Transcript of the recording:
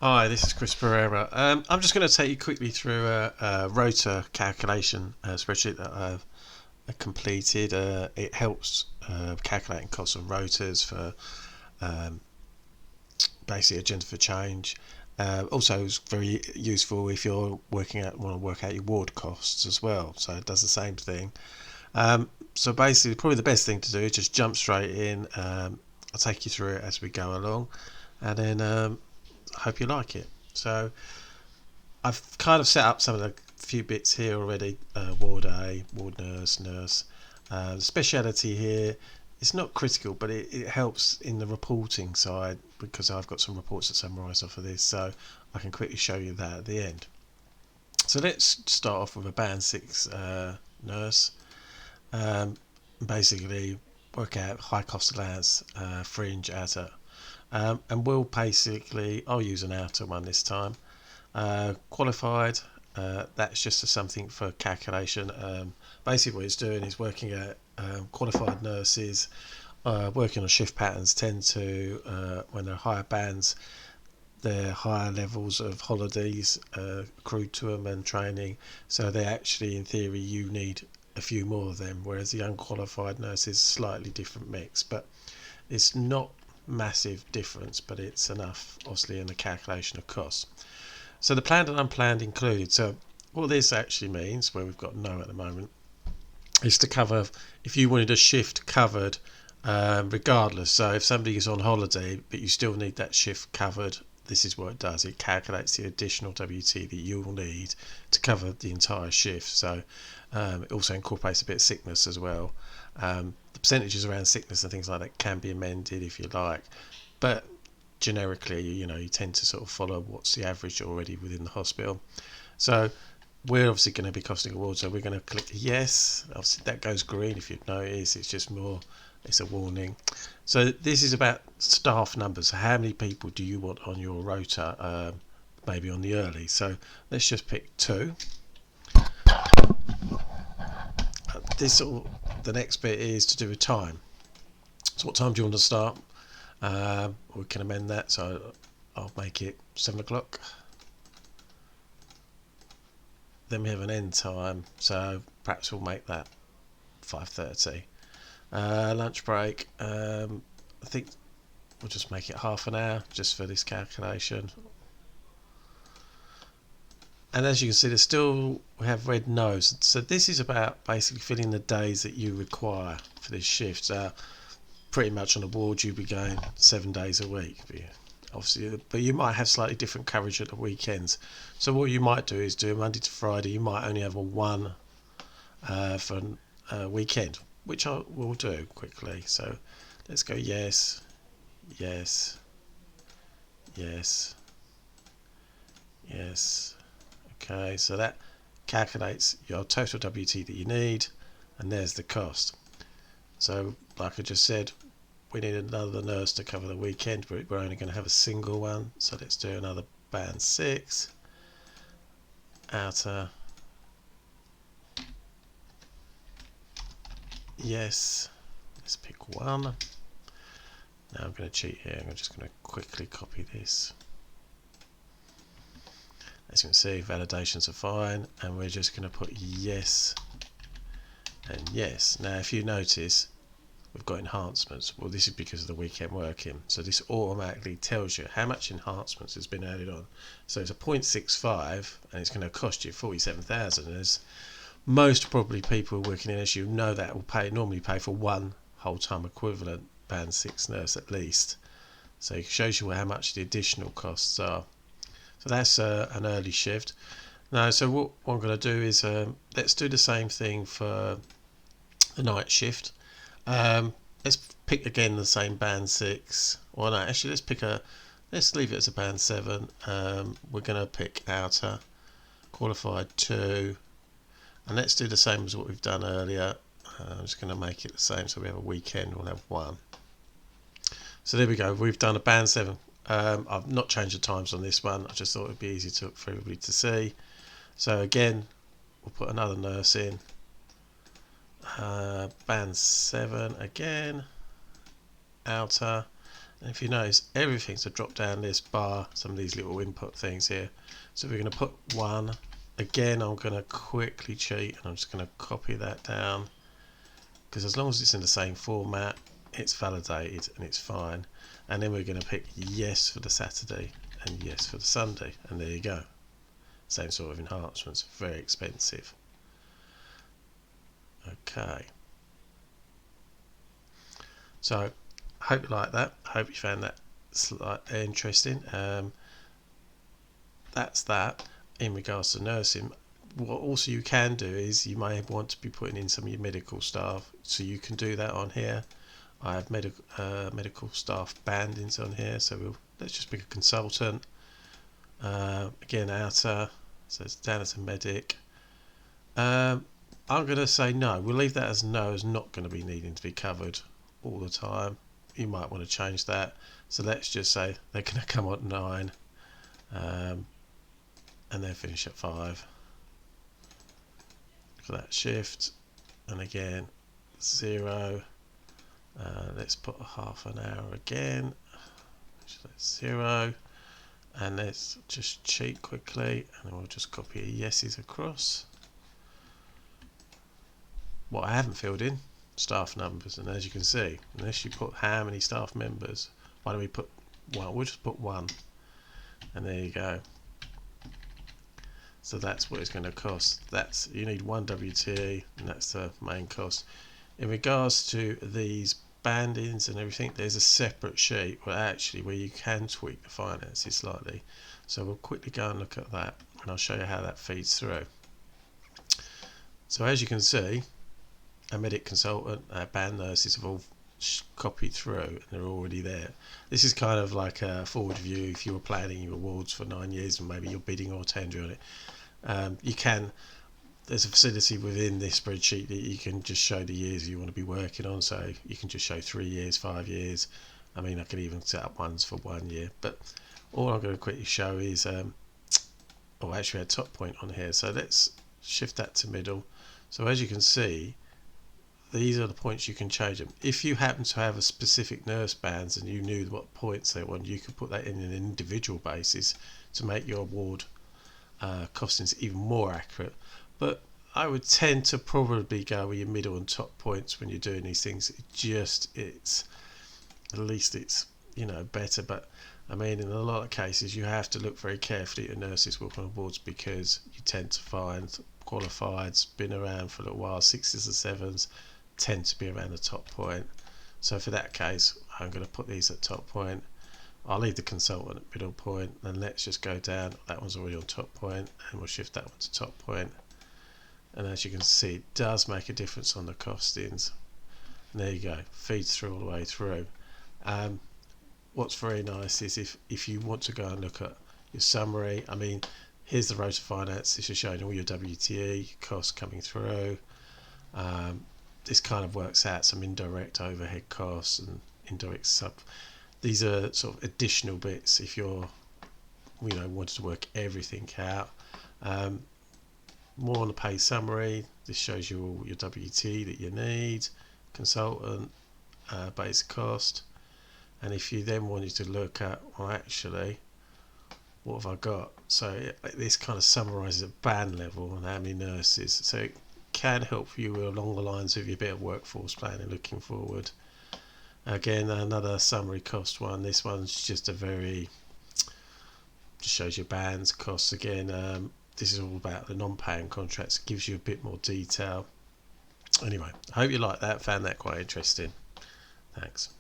Hi, this is Chris Pereira. I'm just going to take you quickly through a Rota calculation spreadsheet that I've completed. It helps calculating costs of rotas for um, basically agenda for change. Also, it's very useful if you're want to work out your ward costs as well. So it does the same thing. So basically, probably the best thing to do is just jump straight in. I'll take you through it as we go along, and then I hope you like it. So I've kind of set up some of the few bits here already. Ward A, ward nurse, nurse. The speciality here, it's not critical, but it helps in the reporting side because I've got some reports to summarise off of this, so I can quickly show you that at the end. So let's start off with a band 6 nurse. Basically, work out high cost allowance, fringe, outer. And we'll basically, I'll use an outer one this time. Qualified, that's just something for calculation. Basically what it's doing is working at qualified nurses working on shift patterns tend to, when they're higher bands, their higher levels of holidays accrued to them and training, so they actually in theory you need a few more of them, whereas the unqualified nurse is slightly different mix, but it's not massive difference, but it's enough obviously in the calculation of costs. So the planned and unplanned included. So what this actually means, where we've got no at the moment, is to cover if you wanted a shift covered regardless. So if somebody is on holiday but you still need that shift covered, this is what it does. It calculates the additional WT that you'll need to cover the entire shift. So it also incorporates a bit of sickness as well. The percentages around sickness and things like that can be amended if you like, but generically, you tend to sort of follow what's the average already within the hospital. So we're obviously going to be costing award, so we're going to click yes. Obviously that goes green if you'd notice, it's just more, it's a warning. So this is about staff numbers. How many people do you want on your rota, maybe on the early? So let's just pick 2. The next bit is to do a time. So what time do you want to start? We can amend that, so I'll make it 7 o'clock. Then we have an end time, so perhaps we'll make that 5:30. Lunch break, I think we'll just make it half an hour just for this calculation. And as you can see, we have red nose. So this is about basically filling the days that you require for this shift. So pretty much on the ward you'll be going 7 days a week. Obviously, but you might have slightly different coverage at the weekends. So what you might do is do Monday to Friday. You might only have a one for a weekend, which I will do quickly. So let's go yes, yes, yes, yes. Okay, so that calculates your total WT that you need, and there's the cost. So like I just said, we need another nurse to cover the weekend, but we're only going to have a single one. So let's do another band 6 outer. Yes, let's pick 1. Now I'm going to cheat here. I'm just going to quickly copy this. As you can see, validations are fine, and we're just going to put yes and yes. Now if you notice, we've got enhancements. Well, this is because of the weekend working, so this automatically tells you how much enhancements has been added on. So it's a 0.65 and it's going to cost you 47,000. As most probably people working in, as you know, that will normally pay for one whole time equivalent band 6 nurse at least. So it shows you how much the additional costs are. So that's an early shift. Now, so what I'm going to do is let's do the same thing for the night shift. Let's pick again the same band 6. Well, no, actually, let's leave it as a band 7. We're going to pick outer, qualified 2, and let's do the same as what we've done earlier. I'm just going to make it the same, so we have a weekend, we'll have 1. So there we go, we've done a band 7. I've not changed the times on this one, I just thought it would be easy for everybody to see. So again, we'll put another nurse in. Band 7 again, outer, And if you notice, everything's a drop down list bar some of these little input things here. So we're going to put 1. Again, I'm going to quickly cheat and I'm just going to copy that down, because as long as it's in the same format, it's validated and it's fine. And then we're going to pick yes for the Saturday and yes for the Sunday, and there you go. Same sort of enhancements, very expensive. Okay, so I hope you like that. I hope you found that slightly interesting. That's that in regards to nursing. What also you can do is you may want to be putting in some of your medical staff, so you can do that on here. I have medical staff bandings on here, so let's just pick a consultant. Again, outer, so it's down as a medic. I'm going to say no. We'll leave that as no, as not going to be needing to be covered all the time. You might want to change that. So let's just say they're going to come on 9, and then finish at 5. For that shift, and again 0. Let's put a half an hour again. So that's 0, and let's just cheat quickly, and then we'll just copy yeses across. What I haven't filled in, staff numbers, and as you can see, unless you put how many staff members, why don't we put 1? We'll just put 1, and there you go. So that's what it's going to cost. That's, you need 1 WTE, and that's the main cost. In regards to these bandings and everything, there's a separate sheet where you can tweak the finances slightly. So we'll quickly go and look at that, and I'll show you how that feeds through. So as you can see, a medic consultant, band nurses have all copied through, and they're already there. This is kind of like a forward view if you were planning your awards for 9 years and maybe you're bidding or tendering it. There's a facility within this spreadsheet that you can just show the years you want to be working on, so you can just show 3 years, 5 years. I mean, I could even set up ones for 1 year, but all I'm going to quickly show is actually a top point on here, so let's shift that to middle. So as you can see, these are the points you can change them. If you happen to have a specific nurse bands and you knew what points they want, you could put that in an individual basis to make your award costings even more accurate. But I would tend to probably go with your middle and top points when you're doing these things. It's at least it's better. But I mean, in a lot of cases you have to look very carefully at nurses work on awards, because you tend to find qualifieds been around for a little while, 6s and 7s tend to be around the top point. So for that case, I'm going to put these at top point. I'll leave the consultant at middle point, and let's just go down. That one's already on top point, and we'll shift that one to top point. And as you can see, it does make a difference on the costings. And there you go, feeds through all the way through. What's very nice is if you want to go and look at your summary, I mean, here's the Rota finance. This is showing all your WTE costs coming through. This kind of works out some indirect overhead costs and indirect sub. These are sort of additional bits if you're, wanted to work everything out. More on the pay summary. This shows you all your WT that you need, consultant, basic cost. And if you then wanted to look at, well, actually, what have I got? So this kind of summarises at band level and how many nurses. So it can help you along the lines of your bit of workforce planning looking forward. Again, another summary cost one. This one's just just shows your bands costs again. This is all about the non-paying contracts. It gives you a bit more detail. Anyway, I hope you like that, found that quite interesting. Thanks.